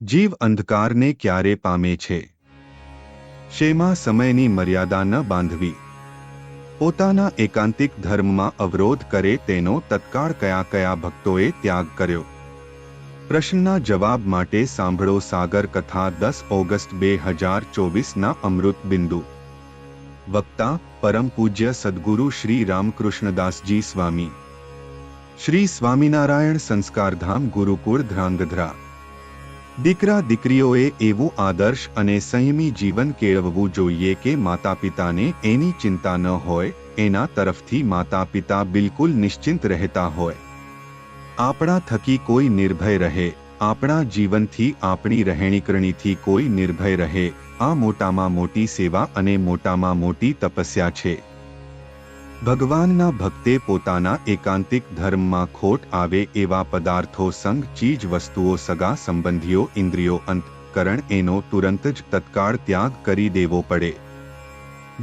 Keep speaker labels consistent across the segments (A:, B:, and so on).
A: જીવ અંધકારને ક્યારે પામે છે? શેમાં સમયની મર્યાદા ન બાંધવી? પોતાના એકાંતિક ધર્મમાં અવરોધ કરે તેનો તત્કાળ કયા કયા ભક્તોએ ત્યાગ કર્યો? પ્રશ્નના જવાબ માટે સાંભળો સાગર કથા 10 ઓગસ્ટ 2024ના અમૃત બિંદુ. વક્તા પરમ પૂજ્ય સદગુરુ શ્રી રામકૃષ્ણદાસજી સ્વામી. શ્રી સ્વામિનારાયણ સંસ્કારધામ ગુરુકુળ ધ્રાંગધ્રા. દીકરા દીકરીઓએ એવું આદર્શ અને સંયમી જીવન કેળવવું જોઈએ કે માતા પિતાને એની ચિંતા ન હોય, એના તરફથી માતા પિતા બિલકુલ નિશ્ચિંત રહેતા હોય. આપણા થકી કોઈ નિર્ભય રહે, આપણા જીવનથી આપણી રહેણીકરણીથી કોઈ નિર્ભય રહે, આ મોટામાં મોટી સેવા અને મોટામાં મોટી તપસ્યા છે. ભગવાનના ભક્તે પોતાના એકાંતિક ધર્મમાં ખોટ આવે એવા પદાર્થો, સંગ, ચીજ વસ્તુઓ, સગા સંબંધીઓ, ઇન્દ્રિયો, અંતકરણ એનો તુરંત જ તત્કાળ ત્યાગ કરી દેવો પડે.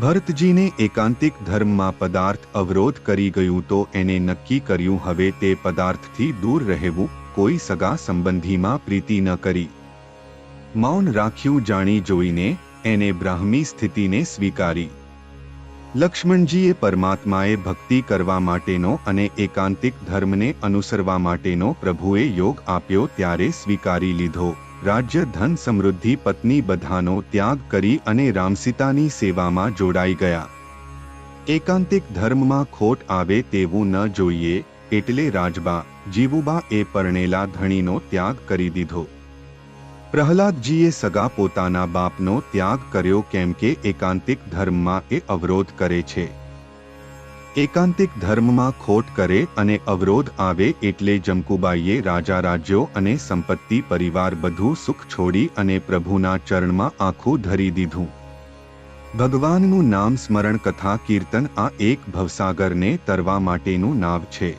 A: ભરતજીને એકાંતિક ધર્મમાં પદાર્થ અવરોધ કરી ગયું તો એને નક્કી કર્યું હવે તે પદાર્થથી દૂર રહેવું, કોઈ સગા સંબંધીમાં પ્રીતિ ન કરી. મૌન રાખ્યું, જાણી જોઈને એને બ્રાહ્મી સ્થિતિને સ્વીકારી. લક્ષ્મણજીએ પરમાત્માએ ભક્તિ કરવા માટેનો અને એકાંતિક ધર્મને અનુસરવા માટેનો પ્રભુએ યોગ આપ્યો ત્યારે સ્વીકારી લીધો. રાજ્ય, ધન, સમૃદ્ધિ, પત્ની બધાનો ત્યાગ કરી અને રામસીતાની સેવામાં જોડાઈ ગયા. એકાંતિક ધર્મમાં ખોટ આવે તેવું ન જોઈએ એટલે રાજબા જીવુબા એ પરણેલા ધણીનો ત્યાગ કરી દીધો. પ્રહલાદજીએ સગા પોતાના બાપનો ત્યાગ કર્યો કેમ કે એકાંતિક ધર્મમાં એ અવરોધ કરે છે. એકાંતિક ધર્મમાં ખોટ કરે અને અવરોધ આવે એટલે જમકુબાઈએ રાજા, રાજ્યો અને સંપત્તિ, પરિવાર બધું સુખ છોડી અને પ્રભુના ચરણમાં આખું ધરી દીધું. ભગવાનનું નામ, સ્મરણ, કથા, કીર્તન આ એક ભવસાગરને તરવા માટેનું નાવ છે.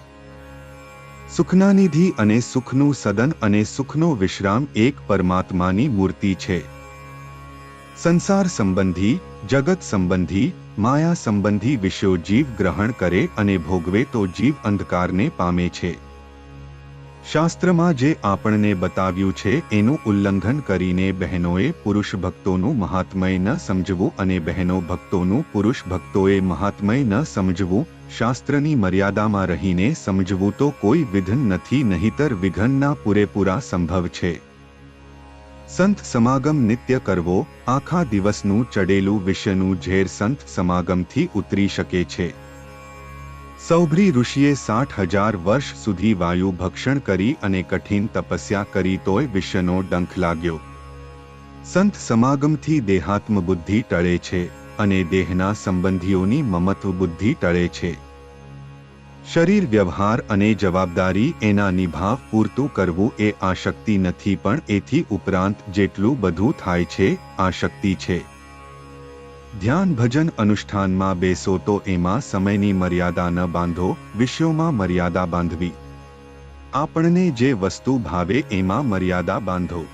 A: સુખના નિધિ અને સુખનું સદન અને સુખનો વિશ્રામ એક પરમાત્માની મૂર્તિ છે. સંસાર સંબંધી, જગત સંબંધી, માયા સંબંધી વિષયો જીવ ગ્રહણ કરે અને ભોગવે તો જીવ અંધકારને પામે છે. શાસ્ત્રમાં જે આપણને બતાવ્યું છે એનું ઉલ્લંઘન કરીને બહેનોએ પુરુષ ભક્તોનું મહાત્મય ન સમજવું અને બહેનો ભક્તોનું પુરુષ ભક્તોએ મહાત્મય ન સમજવું, શાસ્ત્રની મર્યાદામાં રહીને સમજવું તો કોઈ વિઘ્ન નથી, નહીતર વિઘ્નના પૂરેપૂરા સંભવ છે. સંત સમાગમ નિત્ય કરવો, આખા દિવસનું ચડેલું વિષયનું ઝેર સંત સમાગમથી ઉતરી શકે છે. સૌભરી ઋષિએ 60,000 વર્ષ સુધી વાયુ ભક્ષણ કરી અને કઠિન તપસ્યા કરી તોય વિષયનો ડંખ લાગ્યો. સંત સમાગમથી દેહાત્મ બુદ્ધિ ટળે છે અને દેહના સંબંધીઓની મમત્વ બુદ્ધિ ટળે છે. શરીર, વ્યવહાર અને જવાબદારી એના નિભાવ પૂરતું કરવું એ આશક્તિ નથી, પણ એથી ઉપરાંત જેટલું બધું થાય છે આશક્તિ છે. ધ્યાન, ભજન, અનુષ્ઠાનમાં બેસો તો એમાં સમયની મર્યાદા ન બાંધો, વિષયોમાં મર્યાદા બાંધવી. આપણને જે વસ્તુ ભાવે એમાં મર્યાદા બાંધો.